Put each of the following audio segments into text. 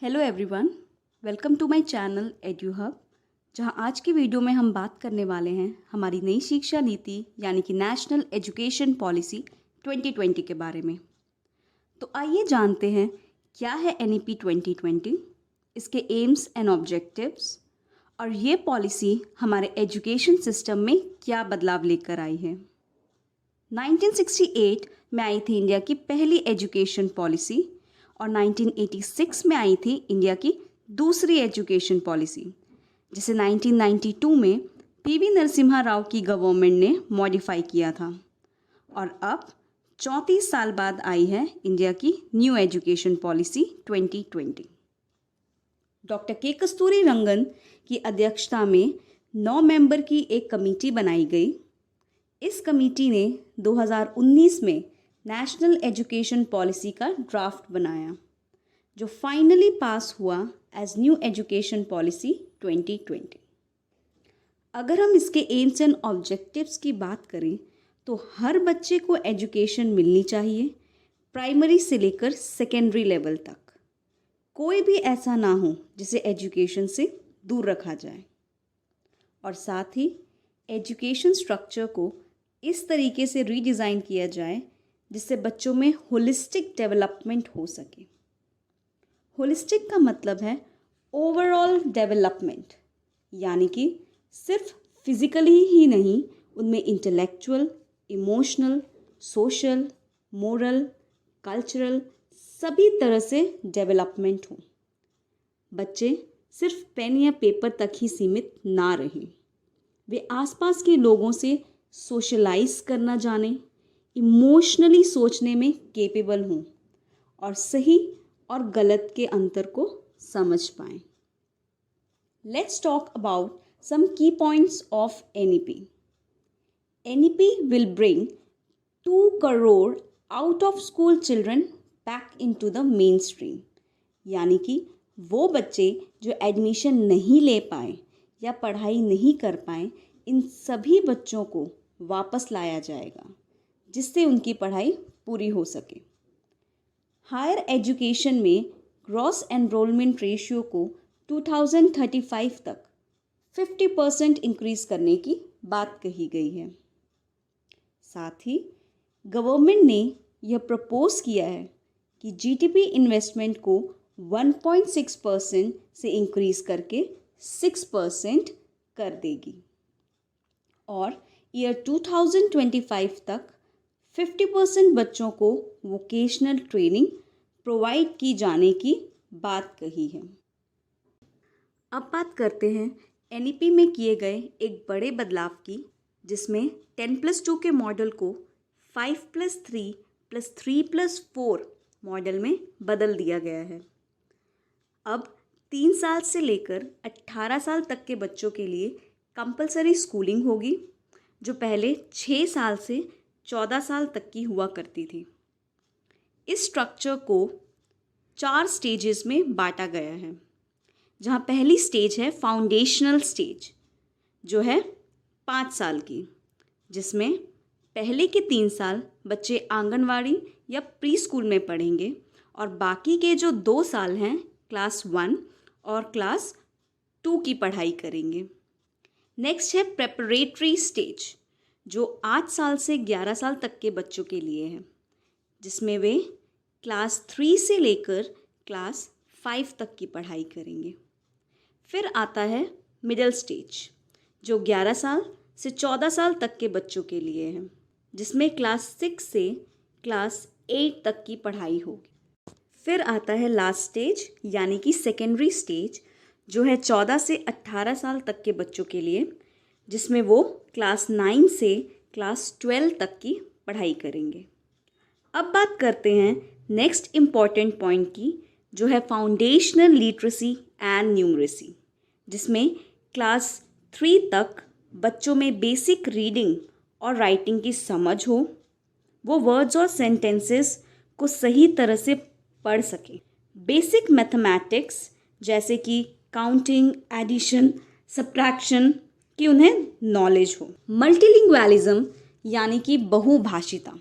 Hello everyone, welcome to my channel Eduhub, जहां आज की वीडियो में हम बात करने वाले हैं हमारी नई शिक्षा नीति यानी कि नेशनल एजुकेशन पॉलिसी 2020 के बारे में। तो आइए जानते हैं क्या है एनईपी 2020, इसके एम्स एंड ऑब्जेक्टिव्स और ये पॉलिसी हमारे एजुकेशन सिस्टम में क्या बदलाव लेकर आई है। 1968 में आई थी इंडिया की पहली एजुकेशन पॉलिसी और 1986 में आई थी इंडिया की दूसरी एजुकेशन पॉलिसी, जिसे 1992 में पीवी नरसिम्हा राव की गवर्नमेंट ने मॉडिफाई किया था और अब 34 साल बाद आई है इंडिया की न्यू एजुकेशन पॉलिसी 2020। डॉक्टर के कस्तूरी रंगन की अध्यक्षता में 9 मेंबर की एक कमेटी बनाई गई। इस कमेटी ने 2019 में नेशनल एजुकेशन पॉलिसी का ड्राफ्ट बनाया, जो फाइनली पास हुआ एज न्यू एजुकेशन पॉलिसी 2020। अगर हम इसके एम्स एंड ऑब्जेक्टिव्स की बात करें तो हर बच्चे को एजुकेशन मिलनी चाहिए, प्राइमरी से लेकर सेकेंडरी लेवल तक। कोई भी ऐसा ना हो जिसे एजुकेशन से दूर रखा जाए, और साथ ही एजुकेशन स्ट्रक्चर को इस तरीके से रीडिज़ाइन किया जाए जिससे बच्चों में होलिस्टिक डेवलपमेंट हो सके। होलिस्टिक का मतलब है ओवरऑल डेवलपमेंट, यानी कि सिर्फ फिजिकली ही नहीं, उनमें intellectual, emotional, social, moral, cultural सभी तरह से डेवलपमेंट हो। बच्चे सिर्फ पेन या पेपर तक ही सीमित ना रहें, वे आसपास के लोगों से सोशलाइज करना जाने, इमोशनली सोचने में केपेबल हों और सही और गलत के अंतर को समझ पाएं। लेट्स टॉक अबाउट सम की points of NEP. NEP will bring 2 crore out of school children back into the main stream, यानी कि वो बच्चे जो एडमिशन नहीं ले पाए या पढ़ाई नहीं कर पाए, इन सभी बच्चों को वापस लाया जाएगा जिससे उनकी पढ़ाई पूरी हो सके। हायर एजुकेशन में ग्रॉस एनरोलमेंट रेशियो को 2035 तक 50% इंक्रीज करने की बात कही गई है। साथ ही गवर्नमेंट ने यह प्रपोज किया है कि जीडीपी इन्वेस्टमेंट को 1.6% से इंक्रीज करके 6% कर देगी और ईयर 2025 तक 50% बच्चों को वोकेशनल ट्रेनिंग प्रोवाइड की जाने की बात कही है। अब बात करते हैं एनईपी में किए गए एक बड़े बदलाव की, जिसमें 10+2 के मॉडल को 5+3+3+4 मॉडल में बदल दिया गया है। अब 3 साल से लेकर 18 साल तक के बच्चों के लिए कंपलसरी स्कूलिंग होगी, जो पहले 6 साल से 14 साल तक की हुआ करती थी। इस स्ट्रक्चर को 4 स्टेजेस में बांटा गया है, जहां पहली स्टेज है फाउंडेशनल स्टेज, जो है 5 साल की, जिसमें पहले के 3 साल बच्चे आंगनवाड़ी या प्री स्कूल में पढ़ेंगे और बाकी के जो 2 साल हैं क्लास 1 और क्लास 2 की पढ़ाई करेंगे। नेक्स्ट है प्रेपरेटरी स्टेज, जो 8 साल से 11 साल तक के बच्चों के लिए है, जिसमें वे क्लास 3 से लेकर क्लास 5 तक की पढ़ाई करेंगे। फिर आता है मिडिल स्टेज, जो 11 साल से 14 साल तक के बच्चों के लिए है, जिसमें क्लास 6 से क्लास 8 तक की पढ़ाई होगी। फिर आता है लास्ट स्टेज यानी कि सेकेंडरी स्टेज, जो है 14 से 18 साल तक के बच्चों के लिए, जिसमें वो क्लास 9 से क्लास 12 तक की पढ़ाई करेंगे। अब बात करते हैं नेक्स्ट इम्पॉर्टेंट पॉइंट की, जो है फाउंडेशनल लिटरेसी एंड न्यूमरेसी, जिसमें क्लास 3 तक बच्चों में बेसिक रीडिंग और राइटिंग की समझ हो, वो वर्ड्स और सेंटेंसेस को सही तरह से पढ़ सकें। बेसिक मैथमेटिक्स जैसे कि काउंटिंग, एडिशन, सब्ट्रैक्शन की उन्हें नॉलेज हो। मल्टीलिंग्वलिज्म यानी कि बहुभाषिता।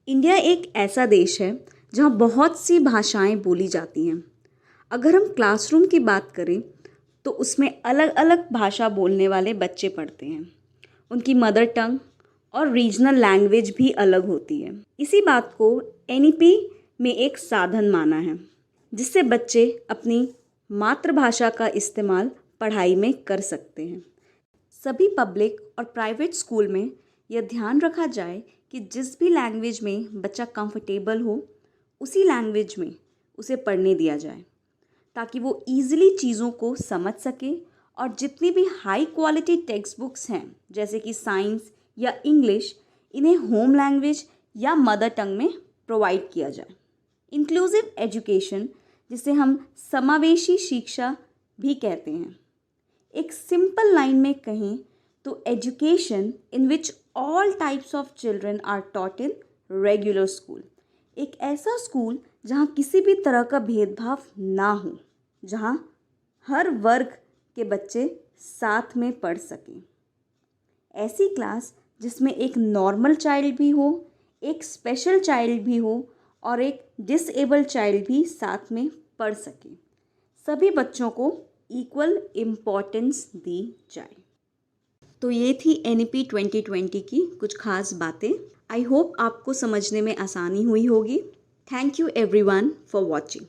इंडिया एक ऐसा देश है जहाँ बहुत सी भाषाएं बोली जाती हैं। अगर हम क्लासरूम की बात करें तो उसमें अलग अलग भाषा बोलने वाले बच्चे पढ़ते हैं। उनकी मदर टंग और रीजनल लैंग्वेज भी अलग होती है। इसी बात को एनईपी में एक साधन माना है जिससे बच्चे अपनी मातृभाषा का इस्तेमाल पढ़ाई में कर सकते हैं। सभी पब्लिक और प्राइवेट स्कूल में यह ध्यान रखा जाए कि जिस भी लैंग्वेज में बच्चा कंफर्टेबल हो उसी लैंग्वेज में उसे पढ़ने दिया जाए ताकि वो ईज़िली चीज़ों को समझ सके और जितनी भी हाई क्वालिटी टेक्स्ट बुक्स हैं जैसे कि साइंस या इंग्लिश, इन्हें होम लैंग्वेज या मदर टंग में प्रोवाइड किया जाए। इंक्लूसिव एजुकेशन, जिसे हम समावेशी शिक्षा भी कहते हैं, एक सिंपल लाइन में कहें तो education in which all types of children are taught in regular school. एक ऐसा स्कूल जहाँ किसी भी तरह का भेदभाव ना हो, जहाँ हर वर्ग के बच्चे साथ में पढ़ सकें। ऐसी क्लास जिसमें एक नॉर्मल चाइल्ड भी हो, एक स्पेशल चाइल्ड भी हो और एक डिसेबल्ड चाइल्ड भी साथ में पढ़ सके। सभी बच्चों को इक्वल इम्पोर्टेंस दी जाए। तो ये थी एनईपी 2020 की कुछ खास बातें। आई होप आपको समझने में आसानी हुई होगी। Thank you everyone for watching.